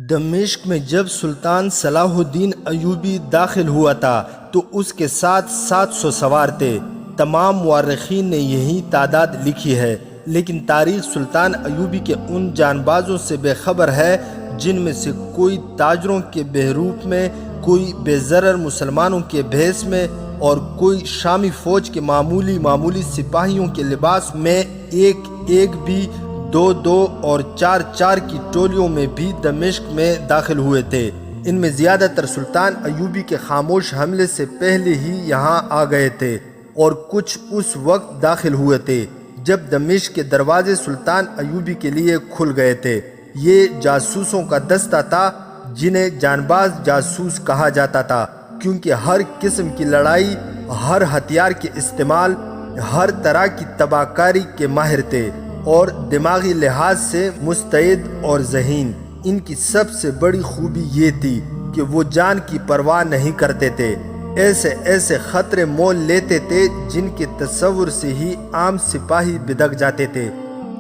دمشق میں جب سلطان صلاح الدین ایوبی داخل ہوا تھا تو اس کے ساتھ 700 سوار تھے۔ تمام مورخین نے یہی تعداد لکھی ہے، لیکن تاریخ سلطان ایوبی کے ان جانبازوں سے بے خبر ہے جن میں سے کوئی تاجروں کے بہروپ میں، کوئی بے ضرر مسلمانوں کے بھیس میں اور کوئی شامی فوج کے معمولی سپاہیوں کے لباس میں ایک بھی 2 اور 4 کی ٹولیوں میں بھی دمشق میں داخل ہوئے تھے۔ ان میں زیادہ تر سلطان ایوبی کے خاموش حملے سے پہلے ہی یہاں آ گئے تھے اور کچھ اس وقت داخل ہوئے تھے جب دمشق کے دروازے سلطان ایوبی کے لیے کھل گئے تھے۔ یہ جاسوسوں کا دستہ تھا جنہیں جانباز جاسوس کہا جاتا تھا، کیونکہ ہر قسم کی لڑائی، ہر ہتھیار کے استعمال، ہر طرح کی تباہ کاری کے ماہر تھے اور دماغی لحاظ سے مستعد اور ذہین۔ ان کی سب سے بڑی خوبی یہ تھی کہ وہ جان کی پرواہ نہیں کرتے تھے، ایسے خطرے مول لیتے تھے جن کے تصور سے ہی عام سپاہی بدک جاتے تھے۔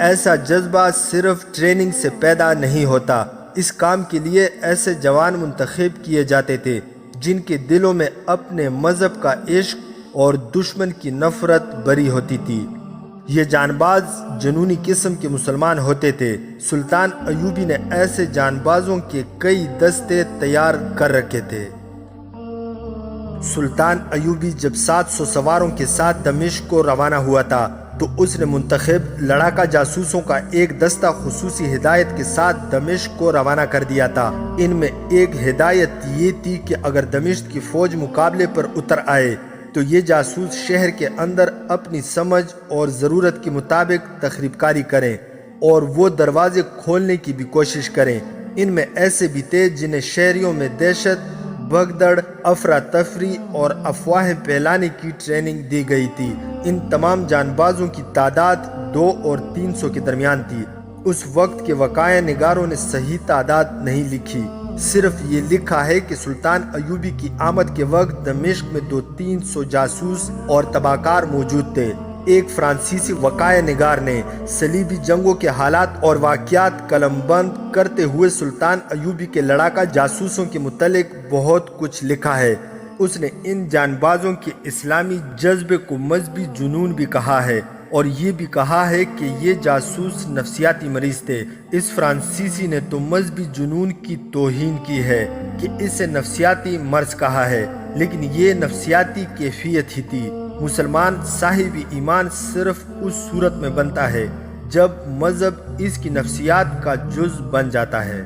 ایسا جذبہ صرف ٹریننگ سے پیدا نہیں ہوتا، اس کام کے لیے ایسے جوان منتخب کیے جاتے تھے جن کے دلوں میں اپنے مذہب کا عشق اور دشمن کی نفرت بری ہوتی تھی۔ یہ جانباز جنونی قسم کے مسلمان ہوتے تھے۔ سلطان ایوبی نے ایسے جانبازوں کے کئی دستے تیار کر رکھے تھے۔ سلطان ایوبی جب 700 سواروں کے ساتھ دمشق کو روانہ ہوا تھا تو اس نے منتخب لڑاکا جاسوسوں کا ایک دستہ خصوصی ہدایت کے ساتھ دمشق کو روانہ کر دیا تھا۔ ان میں ایک ہدایت یہ تھی کہ اگر دمشق کی فوج مقابلے پر اتر آئے تو یہ جاسوس شہر کے اندر اپنی سمجھ اور ضرورت کے مطابق تخریب کاری کریں اور وہ دروازے کھولنے کی بھی کوشش کریں۔ ان میں ایسے بھی تھے جنہیں شہریوں میں دہشت، بھگدڑ، افراتفری اور افواہیں پھیلانے کی ٹریننگ دی گئی تھی۔ ان تمام جانبازوں کی تعداد 2 اور 300 کے درمیان تھی۔ اس وقت کے وقائع نگاروں نے صحیح تعداد نہیں لکھی، صرف یہ لکھا ہے کہ سلطان ایوبی کی آمد کے وقت دمشق میں 200-300 جاسوس اور تباہ کار موجود تھے۔ ایک فرانسیسی وقائع نگار نے صلیبی جنگوں کے حالات اور واقعات قلم بند کرتے ہوئے سلطان ایوبی کے لڑاکا جاسوسوں کے متعلق بہت کچھ لکھا ہے۔ اس نے ان جانبازوں کے اسلامی جذبے کو مذہبی جنون بھی کہا ہے اور یہ بھی کہا ہے کہ یہ جاسوس نفسیاتی مریض تھے۔ اس فرانسیسی نے تو مذہبی جنون کی توہین کی ہے کہ اسے نفسیاتی مرض کہا ہے، لیکن یہ نفسیاتی کیفیت ہی تھی۔ مسلمان صاحب ایمان صرف اس صورت میں بنتا ہے جب مذہب اس کی نفسیات کا جز بن جاتا ہے۔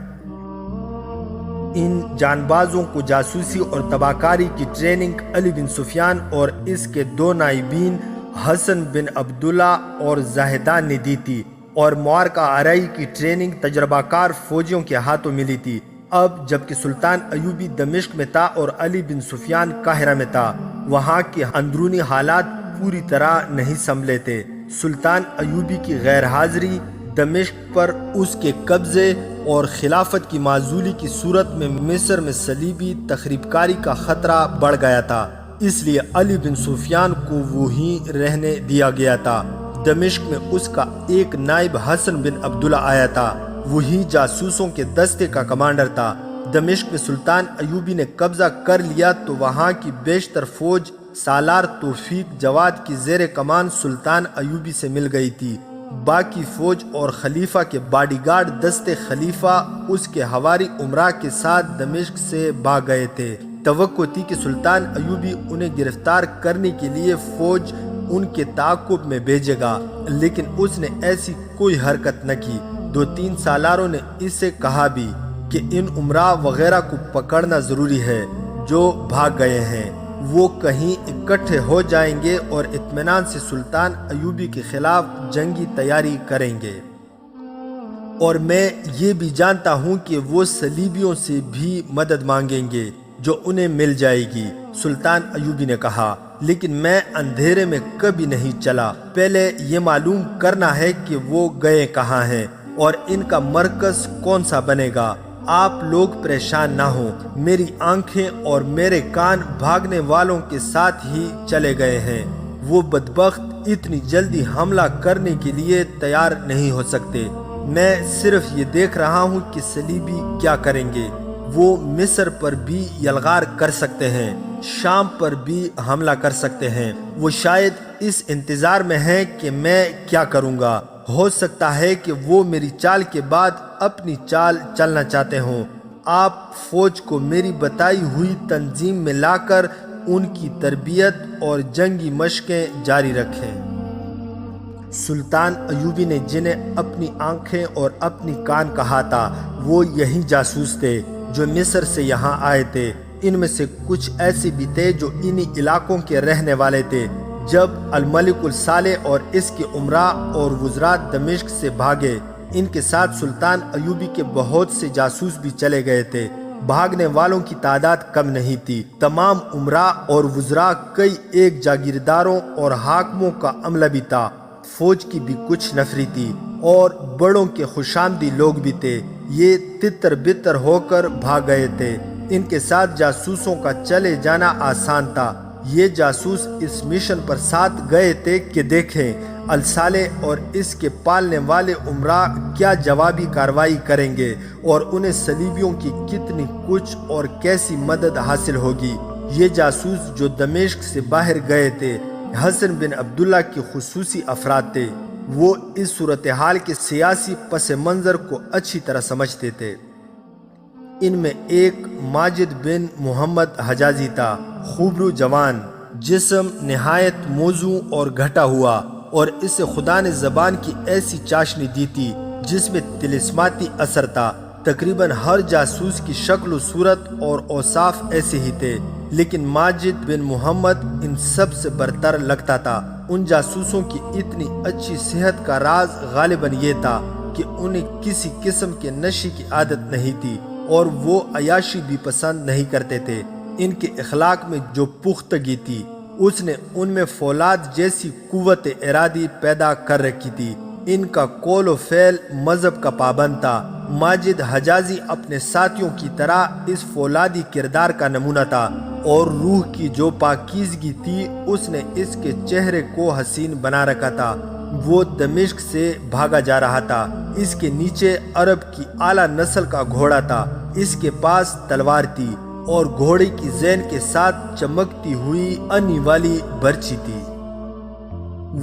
ان جانبازوں کو جاسوسی اور تباہ کاری کی ٹریننگ علی بن سفیان اور اس کے 2 نائبین حسن بن عبداللہ اور زاہدان نے دی تھی، اور معرکہ آرائی کی ٹریننگ تجربہ کار فوجیوں کے ہاتھوں ملی تھی۔ اب جبکہ سلطان ایوبی دمشق میں تھا اور علی بن سفیان قاہرہ میں تھا، وہاں کے اندرونی حالات پوری طرح نہیں سنبھلے تھے۔ سلطان ایوبی کی غیر حاضری دمشق پر اس کے قبضے اور خلافت کی معزولی کی صورت میں مصر میں صلیبی تخریب کاری کا خطرہ بڑھ گیا تھا، اس لیے علی بن سفیان کو وہیں رہنے دیا گیا تھا۔ دمشق میں اس کا ایک نائب حسن بن عبداللہ آیا تھا، وہی جاسوسوں کے دستے کا کمانڈر تھا۔ دمشق میں سلطان ایوبی نے قبضہ کر لیا تو وہاں کی بیشتر فوج سالار توفیق جواد کی زیر کمان سلطان ایوبی سے مل گئی تھی۔ باقی فوج اور خلیفہ کے باڈی گارڈ دستے خلیفہ اس کے حواری امراء کے ساتھ دمشق سے بھاگ گئے تھے۔ توقع تھی کہ سلطان ایوبی انہیں گرفتار کرنے کے لیے فوج ان کے تعاقب میں بھیجے گا، لیکن اس نے ایسی کوئی حرکت نہ کی۔ 2-3 سالاروں نے اس سے کہا بھی کہ ان امراء وغیرہ کو پکڑنا ضروری ہے جو بھاگ گئے ہیں، وہ کہیں اکٹھے ہو جائیں گے اور اطمینان سے سلطان ایوبی کے خلاف جنگی تیاری کریں گے، اور میں یہ بھی جانتا ہوں کہ وہ صلیبیوں سے بھی مدد مانگیں گے جو انہیں مل جائے گی۔ سلطان ایوبی نے کہا، لیکن میں اندھیرے میں کبھی نہیں چلا، پہلے یہ معلوم کرنا ہے کہ وہ گئے کہاں ہیں اور ان کا مرکز کون سا بنے گا۔ آپ لوگ پریشان نہ ہوں، میری آنکھیں اور میرے کان بھاگنے والوں کے ساتھ ہی چلے گئے ہیں۔ وہ بدبخت اتنی جلدی حملہ کرنے کے لیے تیار نہیں ہو سکتے۔ میں صرف یہ دیکھ رہا ہوں کہ صلیبی کیا کریں گے۔ وہ مصر پر بھی یلغار کر سکتے ہیں، شام پر بھی حملہ کر سکتے ہیں۔ وہ شاید اس انتظار میں ہیں کہ میں کیا کروں گا۔ ہو سکتا ہے کہ وہ میری چال کے بعد اپنی چال چلنا چاہتے ہوں۔ آپ فوج کو میری بتائی ہوئی تنظیم میں لا کر ان کی تربیت اور جنگی مشقیں جاری رکھیں۔ سلطان ایوبی نے جنہیں اپنی آنکھیں اور اپنی کان کہا تھا، وہ یہی جاسوس تھے جو مصر سے یہاں آئے تھے۔ ان میں سے کچھ ایسے بھی تھے جو انہی علاقوں کے رہنے والے تھے۔ جب الملک الصالح اور اس کے امراء اور وزراء دمشق سے بھاگے، ان کے ساتھ سلطان ایوبی کے بہت سے جاسوس بھی چلے گئے تھے۔ بھاگنے والوں کی تعداد کم نہیں تھی۔ تمام امراء اور وزراء، کئی ایک جاگیرداروں اور حاکموں کا عملہ بھی تھا۔ فوج کی بھی کچھ نفری تھی اور بڑوں کے خوشامدی لوگ بھی تھے۔ یہ تتر بتر ہو کر بھاگ گئے تھے۔ ان کے ساتھ جاسوسوں کا چلے جانا آسان تھا۔ یہ جاسوس اس مشن پر ساتھ گئے تھے کہ دیکھیں الصالح اور اس کے پالنے والے امراء کیا جوابی کارروائی کریں گے اور انہیں صلیبیوں کی کتنی کچھ اور کیسی مدد حاصل ہوگی۔ یہ جاسوس جو دمشق سے باہر گئے تھے حسن بن عبداللہ کے خصوصی افراد تھے۔ وہ اس صورتحال کے سیاسی پس منظر کو اچھی طرح سمجھتے تھے۔ ان میں ایک ماجد بن محمد حجازی تھا، خوبرو جوان، جسم نہایت موزوں اور گھٹا ہوا، اور اسے خدا نے زبان کی ایسی چاشنی دی تھی جس میں طلسماتی اثر تھا۔ تقریباً ہر جاسوس کی شکل و صورت اور اوصاف ایسے ہی تھے، لیکن ماجد بن محمد ان سب سے برتر لگتا تھا۔ ان جاسوسوں کی اتنی اچھی صحت کا راز غالباً یہ تھا کہ انہیں کسی قسم کے نشے کی عادت نہیں تھی اور وہ عیاشی بھی پسند نہیں کرتے تھے۔ ان کے اخلاق میں جو پختگی تھی اس نے ان میں فولاد جیسی قوت ارادی پیدا کر رکھی تھی۔ ان کا قول و فعل مذہب کا پابند تھا۔ ماجد حجازی اپنے ساتھیوں کی طرح اس فولادی کردار کا نمونہ تھا، اور روح کی جو پاکیزگی تھی اس نے اس کے چہرے کو حسین بنا رکھا تھا۔ وہ دمشق سے بھاگا جا رہا تھا۔ اس کے نیچے عرب کی اعلیٰ نسل کا گھوڑا تھا۔ اس کے پاس تلوار تھی اور گھوڑے کی زین کے ساتھ چمکتی ہوئی انی والی برچی تھی۔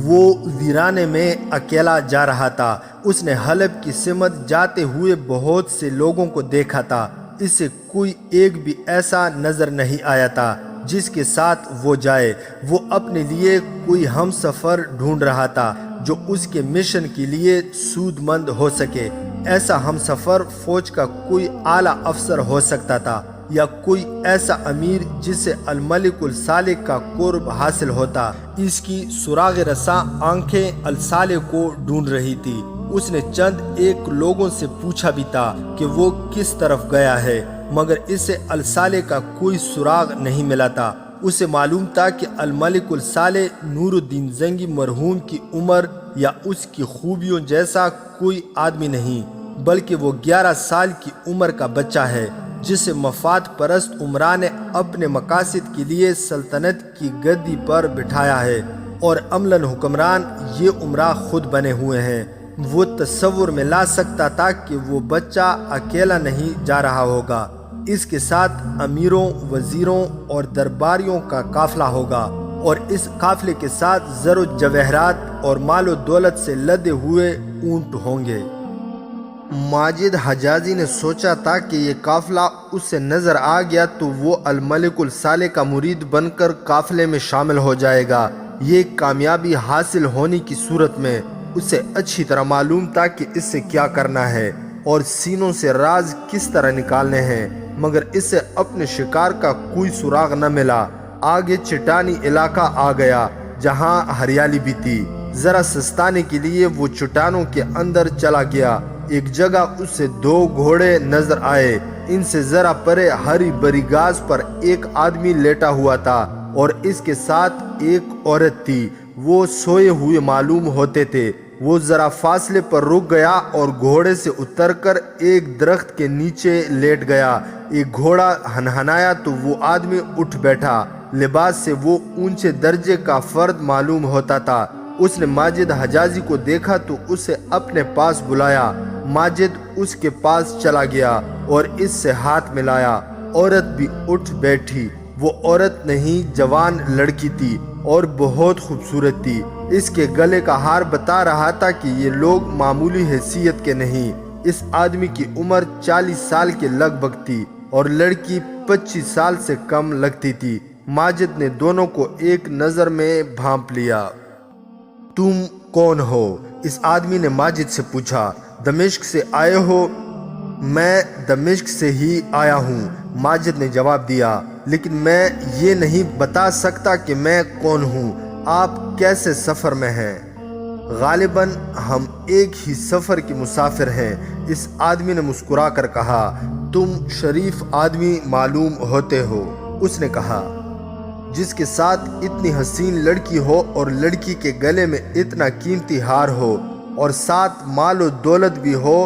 وہ ویرانے میں اکیلا جا رہا تھا۔ اس نے حلب کی سمت جاتے ہوئے بہت سے لوگوں کو دیکھا تھا۔ اسے کوئی ایک بھی ایسا نظر نہیں آیا تھا جس کے ساتھ وہ جائے۔ وہ اپنے لیے کوئی ہم سفر ڈھونڈ رہا تھا جو اس کے مشن کے لیے سود مند ہو سکے۔ ایسا ہم سفر فوج کا کوئی اعلیٰ افسر ہو سکتا تھا، یا کوئی ایسا امیر جسے الملک الصالح کا قرب حاصل ہوتا۔ اس کی سراغ رساں آنکھیں الصالح کو ڈھونڈ رہی تھی۔ اس نے چند ایک لوگوں سے پوچھا بھی تھا کہ وہ کس طرف گیا ہے، مگر اسے الصالح کا کوئی سراغ نہیں ملا تھا۔ اسے معلوم تھا کہ الملک الصالح نور الدین زنگی مرحوم کی عمر یا اس کی خوبیوں جیسا کوئی آدمی نہیں، بلکہ وہ 11 سال کی عمر کا بچہ ہے جسے مفاد پرست عمرا نے اپنے مقاصد کے لیے سلطنت کی گدی پر بٹھایا ہے، اور عملاً حکمران یہ عمرا خود بنے ہوئے ہیں۔ وہ تصور میں لا سکتا تھا کہ وہ بچہ اکیلا نہیں جا رہا ہوگا، اس کے ساتھ امیروں، وزیروں اور درباریوں کا قافلہ ہوگا، اور اس قافلے کے ساتھ زر و جواہرات اور مال و دولت سے لدے ہوئے اونٹ ہوں گے۔ ماجد حجازی نے سوچا تھا کہ یہ قافلہ اس سے نظر آ گیا تو وہ الملک الصالح کا مرید بن کر قافلے میں شامل ہو جائے گا۔ یہ کامیابی حاصل ہونے کی صورت میں اسے اچھی طرح معلوم تھا کہ اس سے کیا کرنا ہے اور سینوں سے راز کس طرح نکالنے ہیں، مگر اسے اپنے شکار کا کوئی سراغ نہ ملا۔ آگے چٹانی علاقہ آ گیا جہاں ہریالی بھی تھی۔ ذرا سستانے کے لیے وہ چٹانوں کے اندر چلا گیا۔ ایک جگہ اس سے 2 گھوڑے نظر آئے۔ ان سے ذرا پرے ہری بری گھاس پر ایک آدمی لیٹا ہوا تھا اور اس کے ساتھ ایک عورت تھی۔ وہ سوئے ہوئے معلوم ہوتے تھے۔ وہ ذرا فاصلے پر رک گیا اور گھوڑے سے اتر کر ایک درخت کے نیچے لیٹ گیا۔ ایک گھوڑا ہنہنایا تو وہ آدمی اٹھ بیٹھا۔ لباس سے وہ اونچے درجے کا فرد معلوم ہوتا تھا۔ اس نے ماجد حجازی کو دیکھا تو اسے اپنے پاس بلایا۔ ماجد اس کے پاس چلا گیا اور اس سے ہاتھ ملایا۔ عورت بھی اٹھ بیٹھی۔ وہ عورت نہیں، جوان لڑکی تھی اور بہت خوبصورت تھی۔ اس کے گلے کا ہار بتا رہا تھا کہ یہ لوگ معمولی حیثیت کے نہیں۔ اس آدمی کی عمر 40 سال کے لگ بھگ تھی اور لڑکی 25 سال سے کم لگتی تھی۔ ماجد نے دونوں کو ایک نظر میں بھانپ لیا۔ تم کون ہو؟ اس آدمی نے ماجد سے پوچھا۔ دمشق سے آئے ہو؟ میں دمشق سے ہی آیا ہوں، ماجد نے جواب دیا، لیکن میں یہ نہیں بتا سکتا کہ میں کون ہوں۔ آپ کیسے سفر میں ہیں؟ غالباً ہم ایک ہی سفر کے مسافر ہیں، اس آدمی نے مسکرا کر کہا۔ تم شریف آدمی معلوم ہوتے ہو، اس نے کہا، جس کے ساتھ اتنی حسین لڑکی ہو اور لڑکی کے گلے میں اتنا قیمتی ہار ہو اور ساتھ مال و دولت بھی ہو۔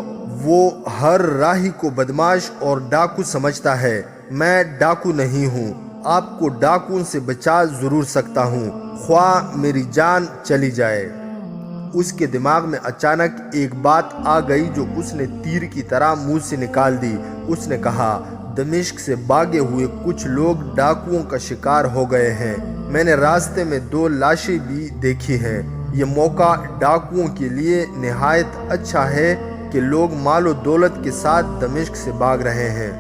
وہ ہر راہی کو بدماش اور ڈاکو سمجھتا ہے۔ میں ڈاکو نہیں ہوں، آپ کو ڈاکوؤں سے بچا ضرور سکتا ہوں، خواہ میری جان چلی جائے۔ اس کے دماغ میں اچانک ایک بات آ گئی جو اس نے تیر کی طرح منہ سے نکال دی۔ اس نے کہا، دمشق سے بھاگے ہوئے کچھ لوگ ڈاکوؤں کا شکار ہو گئے ہیں۔ میں نے راستے میں 2 لاشیں بھی دیکھی ہیں۔ یہ موقع ڈاکوؤں کے لیے نہایت اچھا ہے کہ لوگ مال و دولت کے ساتھ دمشق سے بھاگ رہے ہیں۔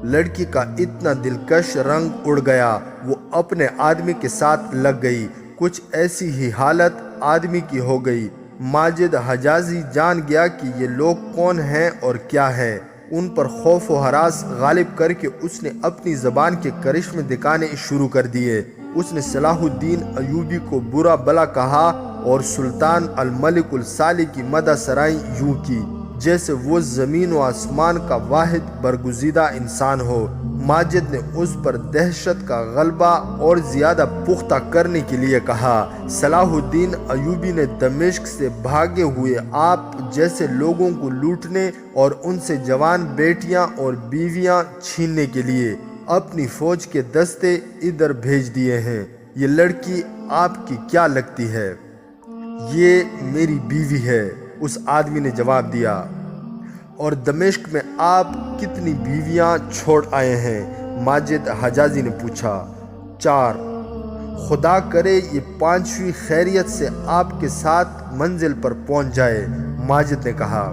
لڑکی کا اتنا دلکش رنگ اڑ گیا، وہ اپنے آدمی کے ساتھ لگ گئی۔ کچھ ایسی ہی حالت آدمی کی ہو گئی۔ ماجد حجازی جان گیا کہ یہ لوگ کون ہیں اور کیا ہے۔ ان پر خوف و ہراس غالب کر کے اس نے اپنی زبان کے کرشمے دکھانے شروع کر دیے۔ اس نے صلاح الدین ایوبی کو برا بلا کہا اور سلطان الملک الصالح کی مدح سرائی یوں کی جیسے وہ زمین و آسمان کا واحد برگزیدہ انسان ہو۔ ماجد نے اس پر دہشت کا غلبہ اور زیادہ پختہ کرنے کے لیے کہا، صلاح الدین ایوبی نے دمشق سے بھاگے ہوئے آپ جیسے لوگوں کو لوٹنے اور ان سے جوان بیٹیاں اور بیویاں چھیننے کے لیے اپنی فوج کے دستے ادھر بھیج دیے ہیں۔ یہ لڑکی آپ کی کیا لگتی ہے؟ یہ میری بیوی ہے، اس آدمی نے جواب دیا۔ اور دمشق میں آپ کتنی بیویاں چھوڑ آئے ہیں؟ ماجد حجازی نے پوچھا۔ 4۔ خدا کرے یہ 5ویں خیریت سے آپ کے ساتھ منزل پر پہنچ جائے، ماجد نے کہا۔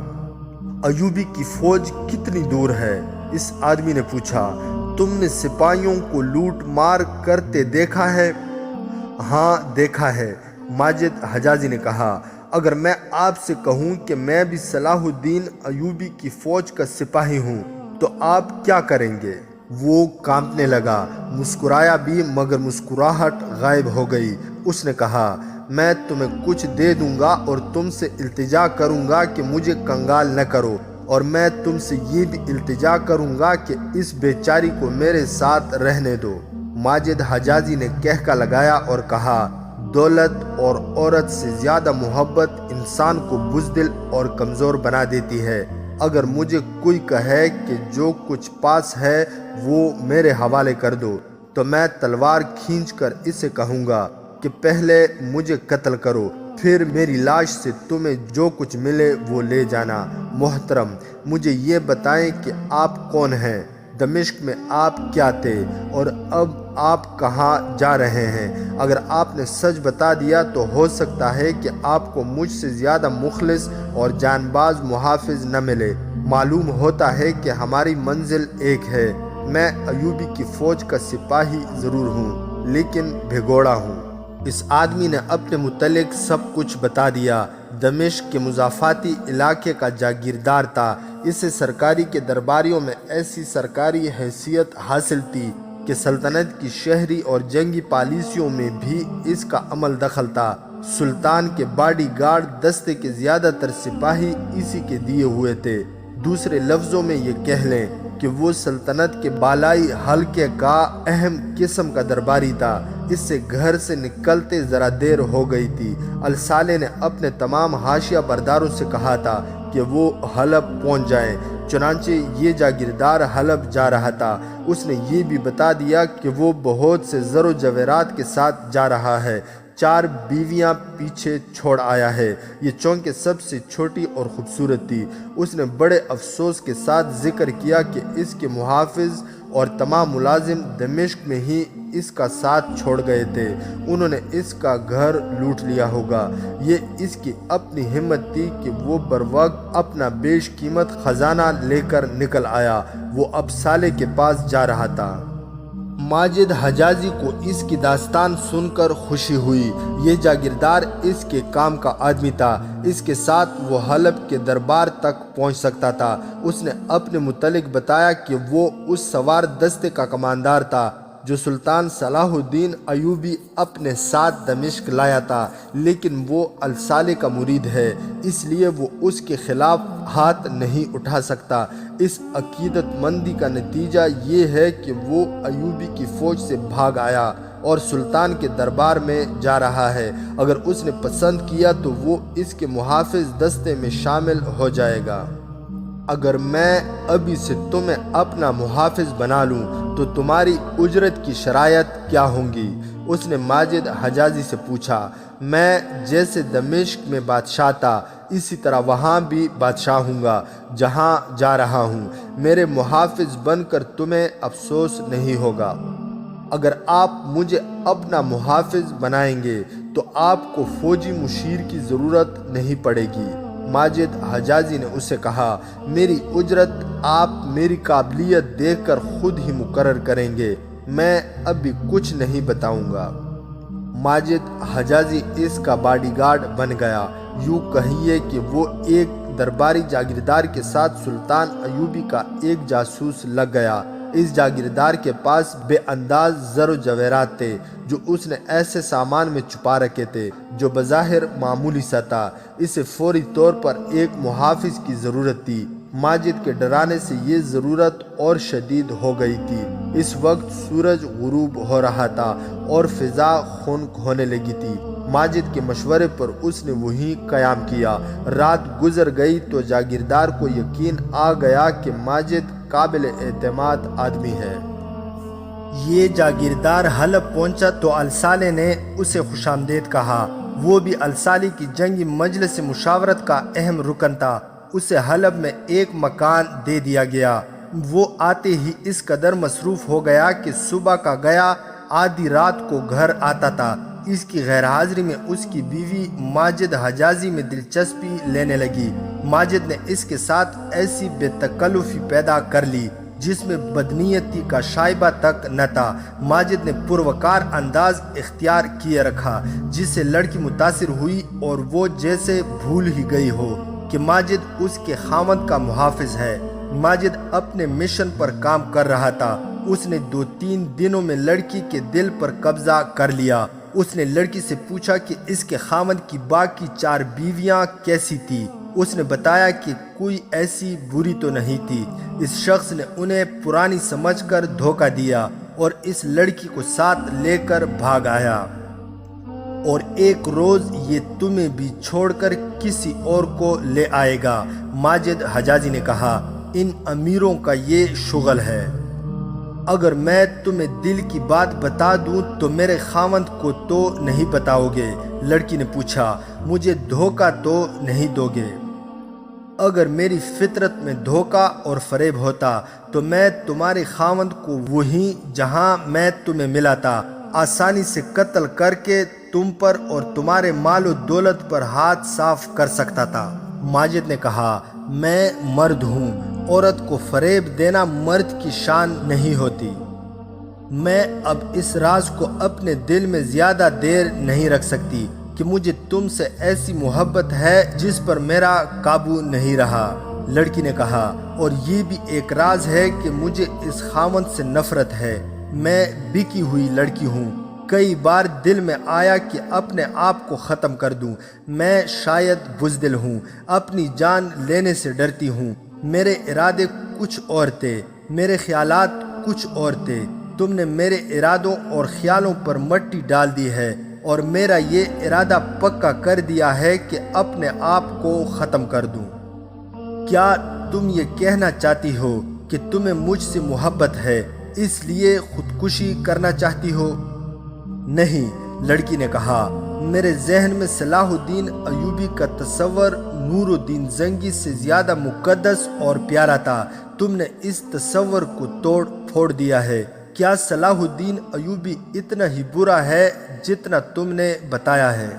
ایوبی کی فوج کتنی دور ہے؟ اس آدمی نے پوچھا۔ تم نے سپاہیوں کو لوٹ مار کرتے دیکھا ہے؟ ہاں دیکھا ہے، ماجد حجازی نے کہا۔ اگر میں آپ سے کہوں کہ میں بھی صلاح الدین ایوبی کی فوج کا سپاہی ہوں تو آپ کیا کریں گے؟ وہ کانپنے لگا، مسکرایا بھی مگر مسکراہٹ غائب ہو گئی۔ اس نے کہا، میں تمہیں کچھ دے دوں گا اور تم سے التجا کروں گا کہ مجھے کنگال نہ کرو، اور میں تم سے یہ بھی التجا کروں گا کہ اس بیچاری کو میرے ساتھ رہنے دو۔ ماجد حجازی نے کہکا لگایا اور کہا، دولت اور عورت سے زیادہ محبت انسان کو بزدل اور کمزور بنا دیتی ہے۔ اگر مجھے کوئی کہے کہ جو کچھ پاس ہے وہ میرے حوالے کر دو تو میں تلوار کھینچ کر اسے کہوں گا کہ پہلے مجھے قتل کرو، پھر میری لاش سے تمہیں جو کچھ ملے وہ لے جانا۔ محترم، مجھے یہ بتائیں کہ آپ کون ہیں؟ دمشق میں آپ کیا تھے اور اب آپ کہاں جا رہے ہیں؟ اگر آپ نے سچ بتا دیا تو ہو سکتا ہے کہ آپ کو مجھ سے زیادہ مخلص اور جان باز محافظ نہ ملے۔ معلوم ہوتا ہے کہ ہماری منزل ایک ہے۔ میں ایوبی کی فوج کا سپاہی ضرور ہوں لیکن بھگوڑا ہوں۔ اس آدمی نے اپنے متعلق سب کچھ بتا دیا۔ دمشق کے مضافاتی علاقے کا جاگیردار تھا۔ اسے سرکاری کے درباریوں میں ایسی سرکاری حیثیت حاصل تھی کہ سلطنت کی شہری اور جنگی پالیسیوں میں بھی اس کا عمل دخل تھا۔ سلطان کے باڈی گارڈ دستے کے زیادہ تر سپاہی اسی کے دیے ہوئے تھے۔ دوسرے لفظوں میں یہ کہہ لیں کہ وہ سلطنت کے بالائی حلقے کا اہم قسم کا درباری تھا۔ اس سے گھر سے نکلتے ذرا دیر ہو گئی تھی۔ الصالح نے اپنے تمام حاشیہ برداروں سے کہا تھا کہ وہ حلب پہنچ جائیں۔ چنانچہ یہ جاگیردار حلب جا رہا تھا۔ اس نے یہ بھی بتا دیا کہ وہ بہت سے زر و جواہرات کے ساتھ جا رہا ہے۔ 4 بیویاں پیچھے چھوڑ آیا ہے۔ یہ چونکہ سب سے چھوٹی اور خوبصورت تھی۔ اس نے بڑے افسوس کے ساتھ ذکر کیا کہ اس کے محافظ اور تمام ملازم دمشق میں ہی اس کا ساتھ چھوڑ گئے تھے، انہوں نے اس کا گھر لوٹ لیا ہوگا۔ یہ اس کی اپنی ہمت تھی کہ وہ بروقت اپنا بیش قیمت خزانہ لے کر نکل آیا۔ وہ اب صالح کے پاس جا رہا تھا۔ ماجد حجازی کو اس کی داستان سن کر خوشی ہوئی۔ یہ جاگیردار اس کے کام کا آدمی تھا، اس کے ساتھ وہ حلب کے دربار تک پہنچ سکتا تھا۔ اس نے اپنے متعلق بتایا کہ وہ اس سوار دستے کا کماندار تھا جو سلطان صلاح الدین ایوبی اپنے ساتھ دمشق لایا تھا، لیکن وہ الصالح کا مرید ہے، اس لیے وہ اس کے خلاف ہاتھ نہیں اٹھا سکتا۔ اس عقیدت مندی کا نتیجہ یہ ہے کہ وہ ایوبی کی فوج سے بھاگ آیا اور سلطان کے دربار میں جا رہا ہے۔ اگر اس نے پسند کیا تو وہ اس کے محافظ دستے میں شامل ہو جائے گا۔ اگر میں ابھی سے تمہیں اپنا محافظ بنا لوں تو تمہاری اجرت کی شرائط کیا ہوں گی؟ اس نے ماجد حجازی سے پوچھا۔ میں جیسے دمشق میں بادشاہ تھا اسی طرح وہاں بھی بادشاہ ہوں گا جہاں جا رہا ہوں۔ میرے محافظ بن کر تمہیں افسوس نہیں ہوگا۔ اگر آپ مجھے اپنا محافظ بنائیں گے تو آپ کو فوجی مشیر کی ضرورت نہیں پڑے گی۔ ماجد حجازی نے اسے کہا، میری اجرت آپ میری قابلیت دیکھ کر خود ہی مقرر کریں گے، میں ابھی کچھ نہیں بتاؤں گا۔ ماجد حجازی اس کا باڈی گارڈ بن گیا۔ یوں کہیے کہ وہ ایک درباری جاگیردار کے ساتھ سلطان ایوبی کا ایک جاسوس لگ گیا۔ اس جاگیردار کے پاس بے انداز زر و جواہرات تھے جو اس نے ایسے سامان میں چھپا رکھے تھے جو بظاہر معمولی سا تھا۔ اسے فوری طور پر ایک محافظ کی ضرورت تھی۔ ماجد کے ڈرانے سے یہ ضرورت اور شدید ہو گئی تھی۔ اس وقت سورج غروب ہو رہا تھا اور فضا خنک ہونے لگی تھی۔ ماجد کے مشورے پر اس نے وہیں قیام کیا۔ رات گزر گئی تو جاگیردار کو یقین آ گیا کہ ماجد قابل اعتماد آدمی ہے۔ یہ جاگیردار حلب پہنچا تو الصالح نے اسے خوش آمدید کہا۔ وہ بھی الصالح کی جنگی مجلس مشاورت کا اہم رکن تھا۔ اسے حلب میں ایک مکان دے دیا گیا۔ وہ آتے ہی اس قدر مصروف ہو گیا کہ صبح کا گیا آدھی رات کو گھر آتا تھا۔ اس کی غیر حاضری میں اس کی بیوی ماجد حجازی میں دلچسپی لینے لگی۔ ماجد نے اس کے ساتھ ایسی بے تکلفی پیدا کر لی جس میں بدنیتی کا شائبہ تک نہ تھا۔ ماجد نے پروکار انداز اختیار کیے رکھا جس سے لڑکی متاثر ہوئی اور وہ جیسے بھول ہی گئی ہو کہ ماجد اس کے خاوند کا محافظ ہے۔ ماجد اپنے مشن پر کام کر رہا تھا۔ اس نے 2-3 دنوں میں لڑکی کے دل پر قبضہ کر لیا۔ اس نے لڑکی سے پوچھا کہ اس کے خاوند کی باقی 4 بیویاں کیسی تھی۔ اس نے بتایا کہ کوئی ایسی بری تو نہیں تھی۔ اس شخص نے انہیں پرانی سمجھ کر دھوکہ دیا اور اس لڑکی کو ساتھ لے کر بھاگ آیا، اور ایک روز یہ تمہیں بھی چھوڑ کر کسی اور کو لے آئے گا۔ ماجد حجازی نے کہا، ان امیروں کا یہ شغل ہے۔ اگر میں تمہیں دل کی بات بتا دوں تو میرے خاوند کو تو نہیں بتاؤ گے؟ لڑکی نے پوچھا، مجھے دھوکہ تو نہیں دو گے؟ اگر میری فطرت میں دھوکہ اور فریب ہوتا تو میں تمہارے خاوند کو وہیں جہاں میں تمہیں ملا تھا آسانی سے قتل کر کے تم پر اور تمہارے مال و دولت پر ہاتھ صاف کر سکتا تھا۔ ماجد نے کہا، میں مرد ہوں، عورت کو فریب دینا مرد کی شان نہیں ہوتی۔ میں اب اس راز کو اپنے دل میں زیادہ دیر نہیں رکھ سکتی کہ مجھے تم سے ایسی محبت ہے جس پر میرا قابو نہیں رہا۔ لڑکی نے کہا، اور یہ بھی ایک راز ہے کہ مجھے اس خاوند سے نفرت ہے۔ میں بکی ہوئی لڑکی ہوں۔ کئی بار دل میں آیا کہ اپنے آپ کو ختم کر دوں۔ میں شاید بزدل ہوں، اپنی جان لینے سے ڈرتی ہوں۔ میرے ارادے کچھ اور تھے، میرے خیالات کچھ اور تھے۔ تم نے میرے ارادوں اور خیالوں پر مٹی ڈال دی ہے اور میرا یہ ارادہ پکا کر دیا ہے کہ اپنے آپ کو ختم کر دوں۔ کیا تم یہ کہنا چاہتی ہو کہ تمہیں مجھ سے محبت ہے اس لیے خودکشی کرنا چاہتی ہو؟ نہیں، لڑکی نے کہا، میرے ذہن میں صلاح الدین ایوبی کا تصور نور الدین زنگی سے زیادہ مقدس اور پیارا تھا۔ تم نے اس تصور کو توڑ پھوڑ دیا ہے۔ کیا صلاح الدین ایوبی اتنا ہی برا ہے جتنا تم نے بتایا ہے؟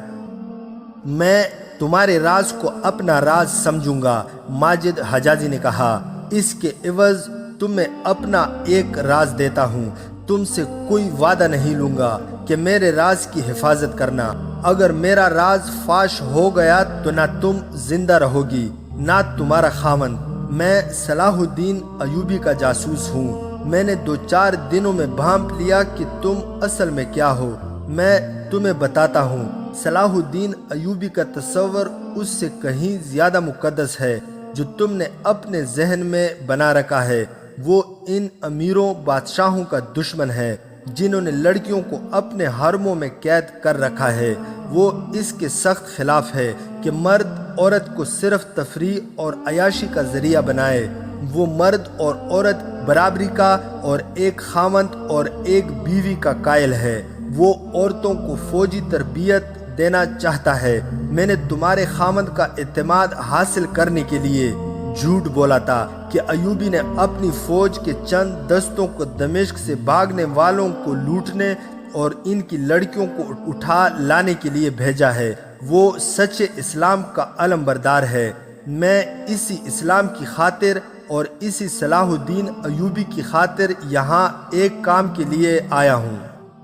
میں تمہارے راز کو اپنا راز سمجھوں گا، ماجد حجازی نے کہا۔ اس کے عوض تمہیں اپنا ایک راز دیتا ہوں۔ تم سے کوئی وعدہ نہیں لوں گا کہ میرے راز کی حفاظت کرنا۔ اگر میرا راز فاش ہو گیا تو نہ تم زندہ رہو گی نہ تمہارا خاوند۔ میں صلاح الدین ایوبی کا جاسوس ہوں۔ میں نے 2-4 دنوں میں بھانپ لیا کہ تم اصل میں کیا ہو۔ میں تمہیں بتاتا ہوں، صلاح الدین ایوبی کا تصور اس سے کہیں زیادہ مقدس ہے جو تم نے اپنے ذہن میں بنا رکھا ہے۔ وہ ان امیروں بادشاہوں کا دشمن ہے جنہوں نے لڑکیوں کو اپنے حرموں میں قید کر رکھا ہے۔ وہ اس کے سخت خلاف ہے کہ مرد عورت کو صرف تفریح اور عیاشی کا ذریعہ بنائے۔ وہ مرد اور عورت برابری کا اور ایک خاوند اور ایک بیوی کا قائل ہے۔ وہ عورتوں کو فوجی تربیت دینا چاہتا ہے۔ میں نے تمہارے خاوند کا اعتماد حاصل کرنے کے لیے جھوٹ بولا تھا کہ ایوبی نے اپنی فوج کے چند دستوں کو دمشق سے بھاگنے والوں کو لوٹنے اور ان کی لڑکیوں کو اٹھا لانے کے لیے بھیجا ہے۔ وہ سچے اسلام کا علم بردار ہے۔ میں اسی اسلام کی خاطر اور اسی صلاح الدین ایوبی کی خاطر یہاں ایک کام کے لیے آیا ہوں۔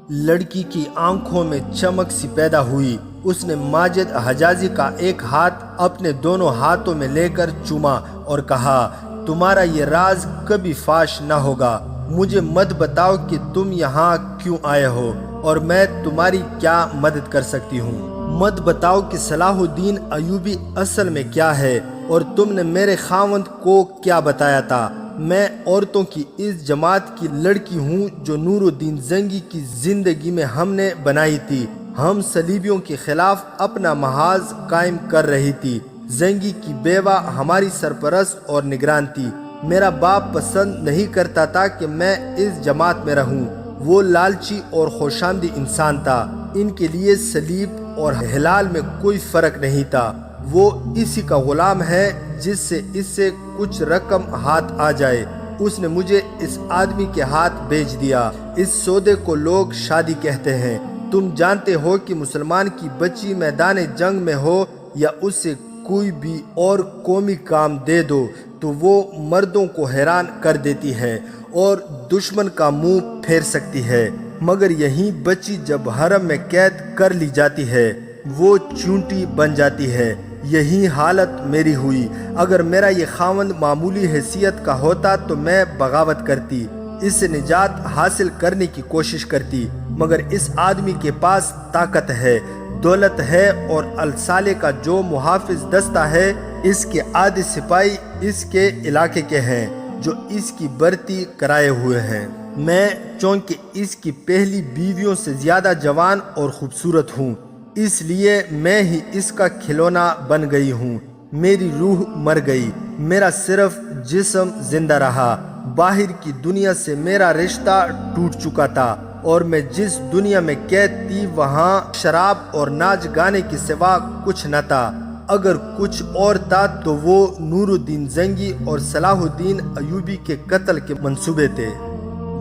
لڑکی کی آنکھوں میں چمک سی پیدا ہوئی۔ اس نے ماجد حجازی کا ایک ہاتھ اپنے دونوں ہاتھوں میں لے کر چوما اور کہا، تمہارا یہ راز کبھی فاش نہ ہوگا۔ مجھے مت بتاؤ کہ تم یہاں کیوں آئے ہو اور میں تمہاری کیا مدد کر سکتی ہوں۔ مت بتاؤ کہ صلاح الدین ایوبی اصل میں کیا ہے اور تم نے میرے خاوند کو کیا بتایا تھا۔ میں عورتوں کی اس جماعت کی لڑکی ہوں جو نور الدین زنگی کی زندگی میں ہم نے بنائی تھی۔ ہم صلیبیوں کے خلاف اپنا محاذ قائم کر رہی تھی۔ زنگی کی بیوہ ہماری سرپرست اور نگران تھی۔ میرا باپ پسند نہیں کرتا تھا کہ میں اس جماعت میں رہوں۔ وہ لالچی اور خوشامدی انسان تھا۔ ان کے لیے صلیب اور ہلال میں کوئی فرق نہیں تھا۔ وہ اسی کا غلام ہے جس سے کچھ رقم ہاتھ آ جائے۔ اس نے مجھے اس آدمی کے ہاتھ بیچ دیا۔ اس سودے کو لوگ شادی کہتے ہیں۔ تم جانتے ہو کہ مسلمان کی بچی میدان جنگ میں ہو یا اس سے کوئی بھی اور قومی کام دے دو تو وہ مردوں کو حیران کر دیتی ہے اور دشمن کا منہ پھیر سکتی ہے، مگر یہی بچی جب حرم میں قید کر لی جاتی ہے وہ چونٹی بن جاتی ہے۔ یہی حالت میری ہوئی۔ اگر میرا یہ خاوند معمولی حیثیت کا ہوتا تو میں بغاوت کرتی، اس سے نجات حاصل کرنے کی کوشش کرتی، مگر اس آدمی کے پاس طاقت ہے، دولت ہے اور الصالح کا جو محافظ دستہ ہے اس کے آدھے سپاہی اس کے علاقے کے ہیں جو اس کی برتی کرائے ہوئے ہیں۔ میں چونکہ اس کی پہلی بیویوں سے زیادہ جوان اور خوبصورت ہوں، اس لیے میں ہی اس کا کھلونا بن گئی ہوں۔ میری روح مر گئی، میرا صرف جسم زندہ رہا۔ باہر کی دنیا سے میرا رشتہ ٹوٹ چکا تھا اور میں جس دنیا میں قید تھی وہاں شراب اور ناچ گانے کے سوا کچھ نہ تھا۔ اگر کچھ اور تھا تو وہ نور الدین زنگی اور صلاح الدین ایوبی کے قتل کے منصوبے تھے۔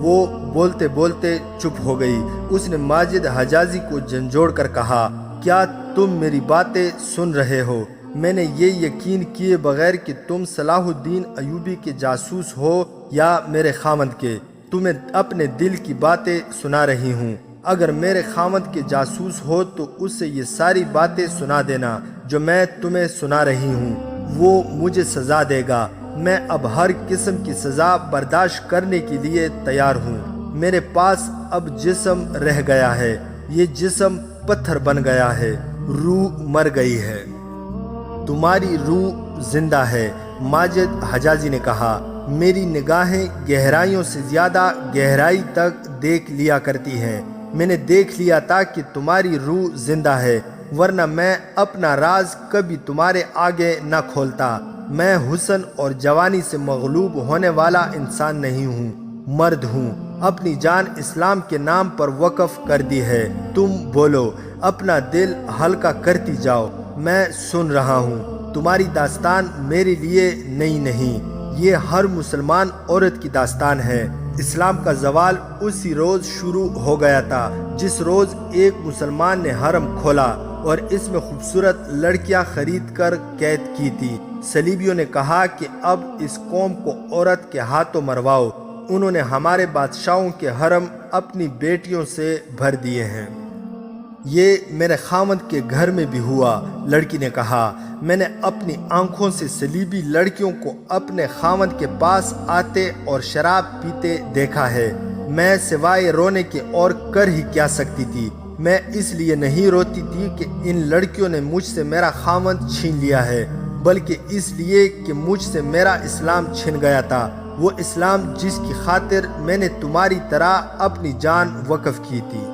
وہ بولتے بولتے چپ ہو گئی۔ اس نے ماجد حجازی کو جھنجھوڑ کر کہا، کیا تم میری باتیں سن رہے ہو؟ میں نے یہ یقین کیے بغیر کہ تم صلاح الدین ایوبی کے جاسوس ہو یا میرے خاوند کے، تمہیں اپنے دل کی باتیں سنا رہی ہوں۔ اگر میرے خاوند کے جاسوس ہو تو اس سے یہ ساری باتیں سنا دینا جو میں تمہیں سنا رہی ہوں۔ وہ مجھے سزا دے گا۔ میں اب ہر قسم کی سزا برداشت کرنے کے لیے تیار ہوں۔ میرے پاس اب جسم رہ گیا ہے، یہ جسم پتھر بن گیا ہے، روح مر گئی ہے۔ تمہاری روح زندہ ہے، ماجد حجازی نے کہا۔ میری نگاہیں گہرائیوں سے زیادہ گہرائی تک دیکھ لیا کرتی ہیں۔ میں نے دیکھ لیا تھا کہ تمہاری روح زندہ ہے، ورنہ میں اپنا راز کبھی تمہارے آگے نہ کھولتا۔ میں حسن اور جوانی سے مغلوب ہونے والا انسان نہیں ہوں، مرد ہوں۔ اپنی جان اسلام کے نام پر وقف کر دی ہے۔ تم بولو، اپنا دل ہلکا کرتی جاؤ، میں سن رہا ہوں۔ تمہاری داستان میرے لیے نئی نہیں، یہ ہر مسلمان عورت کی داستان ہے۔ اسلام کا زوال اسی روز شروع ہو گیا تھا جس روز ایک مسلمان نے حرم کھولا اور اس میں خوبصورت لڑکیاں خرید کر قید کی تھی۔ صلیبیوں نے کہا کہ اب اس قوم کو عورت کے ہاتھوں مرواؤ۔ انہوں نے ہمارے بادشاہوں کے حرم اپنی بیٹیوں سے بھر دیے ہیں۔ یہ میرے خاوند کے گھر میں بھی ہوا، لڑکی نے کہا۔ میں نے اپنی آنکھوں سے صلیبی لڑکیوں کو اپنے خاوند کے پاس آتے اور شراب پیتے دیکھا ہے۔ میں سوائے رونے کے اور کر ہی کیا سکتی تھی۔ میں اس لیے نہیں روتی تھی کہ ان لڑکیوں نے مجھ سے میرا خاوند چھین لیا ہے، بلکہ اس لیے کہ مجھ سے میرا اسلام چھن گیا تھا، وہ اسلام جس کی خاطر میں نے تمہاری طرح اپنی جان وقف کی تھی۔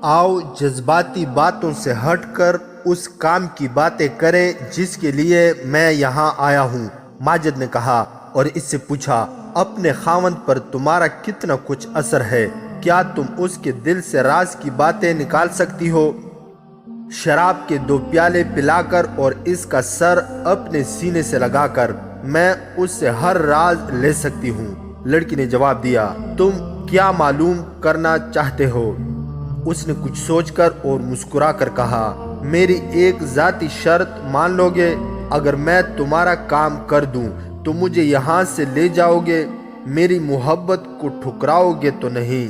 آؤ جذباتی باتوں سے ہٹ کر اس کام کی باتیں کریں جس کے لیے میں یہاں آیا ہوں، ماجد نے کہا، اور اس سے پوچھا، اپنے خاوند پر تمہارا کتنا کچھ اثر ہے؟ کیا تم اس کے دل سے راز کی باتیں نکال سکتی ہو؟ شراب کے 2 پیالے پلا کر اور اس کا سر اپنے سینے سے لگا کر میں اس سے ہر راز لے سکتی ہوں۔ لڑکی نے جواب دیا، تم کیا معلوم کرنا چاہتے ہو؟ اس نے کچھ سوچ کر اور مسکرا کر کہا، میری ایک ذاتی شرط مان لو گے؟ اگر میں تمہارا کام کر دوں تو مجھے یہاں سے لے جاؤ گے؟ میری محبت کو ٹھکراؤ گے تو نہیں؟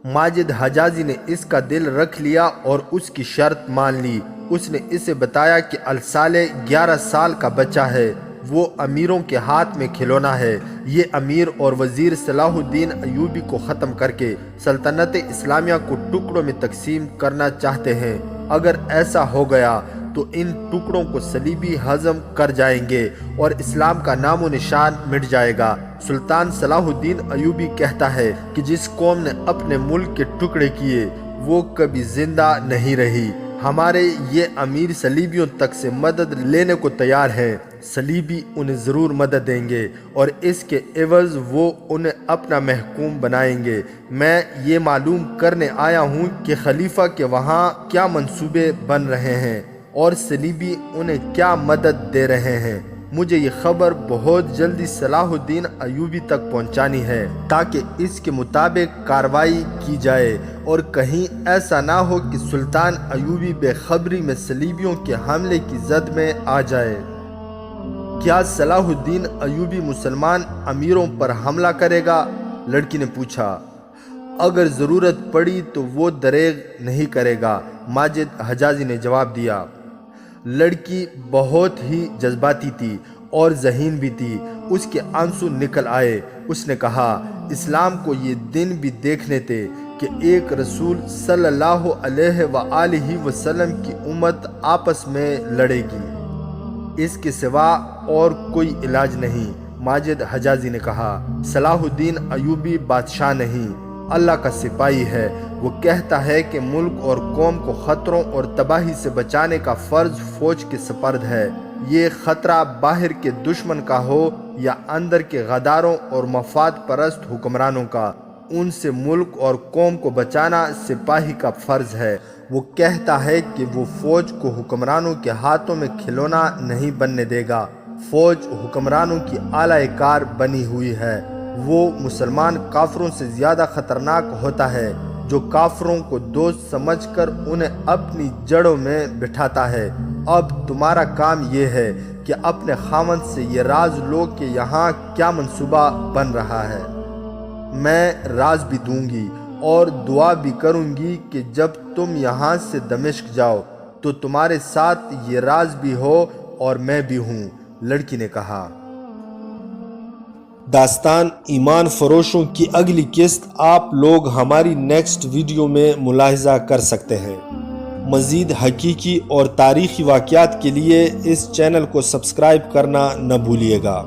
ماجد حجازی نے اس کا دل رکھ لیا اور اس کی شرط مان لی۔ اس نے اسے بتایا کہ الصالح 11 سال کا بچہ ہے، وہ امیروں کے ہاتھ میں کھلونا ہے۔ یہ امیر اور وزیر صلاح الدین ایوبی کو ختم کر کے سلطنت اسلامیہ کو ٹکڑوں میں تقسیم کرنا چاہتے ہیں۔ اگر ایسا ہو گیا تو ان ٹکڑوں کو صلیبی ہضم کر جائیں گے اور اسلام کا نام و نشان مٹ جائے گا۔ سلطان صلاح الدین ایوبی کہتا ہے کہ جس قوم نے اپنے ملک کے ٹکڑے کیے وہ کبھی زندہ نہیں رہی۔ ہمارے یہ امیر صلیبیوں تک سے مدد لینے کو تیار ہیں۔ صلیبی انہیں ضرور مدد دیں گے اور اس کے عوض وہ انہیں اپنا محکوم بنائیں گے۔ میں یہ معلوم کرنے آیا ہوں کہ خلیفہ کے وہاں کیا منصوبے بن رہے ہیں اور صلیبی انہیں کیا مدد دے رہے ہیں۔ مجھے یہ خبر بہت جلدی صلاح الدین ایوبی تک پہنچانی ہے تاکہ اس کے مطابق کارروائی کی جائے اور کہیں ایسا نہ ہو کہ سلطان ایوبی بے خبری میں صلیبیوں کے حملے کی زد میں آ جائے۔ کیا صلاح الدین ایوبی مسلمان امیروں پر حملہ کرے گا؟ لڑکی نے پوچھا۔ اگر ضرورت پڑی تو وہ دریغ نہیں کرے گا، ماجد حجازی نے جواب دیا۔ لڑکی بہت ہی جذباتی تھی اور ذہین بھی تھی، اس کے آنسو نکل آئے۔ اس نے کہا، اسلام کو یہ دن بھی دیکھنے تھے کہ ایک رسول صلی اللہ علیہ وآلہ وسلم کی امت آپس میں لڑے گی، اس کے سوا اور کوئی علاج نہیں۔ ماجد حجازی نے کہا، صلاح الدین ایوبی بادشاہ نہیں، اللہ کا سپاہی ہے۔ وہ کہتا ہے کہ ملک اور قوم کو خطروں اور تباہی سے بچانے کا فرض فوج کے سپرد ہے۔ یہ خطرہ باہر کے دشمن کا ہو یا اندر کے غداروں اور مفاد پرست حکمرانوں کا، ان سے ملک اور قوم کو بچانا سپاہی کا فرض ہے۔ وہ کہتا ہے کہ وہ فوج کو حکمرانوں کے ہاتھوں میں کھلونا نہیں بننے دے گا۔ فوج حکمرانوں کی اعلی کار بنی ہوئی ہے۔ وہ مسلمان کافروں سے زیادہ خطرناک ہوتا ہے جو کافروں کو دوست سمجھ کر انہیں اپنی جڑوں میں بٹھاتا ہے۔ اب تمہارا کام یہ ہے کہ اپنے خاوند سے یہ راز لو کہ یہاں کیا منصوبہ بن رہا ہے۔ میں راز بھی دوں گی اور دعا بھی کروں گی کہ جب تم یہاں سے دمشق جاؤ تو تمہارے ساتھ یہ راز بھی ہو اور میں بھی ہوں، لڑکی نے کہا۔ داستان ایمان فروشوں کی اگلی قسط آپ لوگ ہماری نیکسٹ ویڈیو میں ملاحظہ کر سکتے ہیں۔ مزید حقیقی اور تاریخی واقعات کے لیے اس چینل کو سبسکرائب کرنا نہ بھولیے گا۔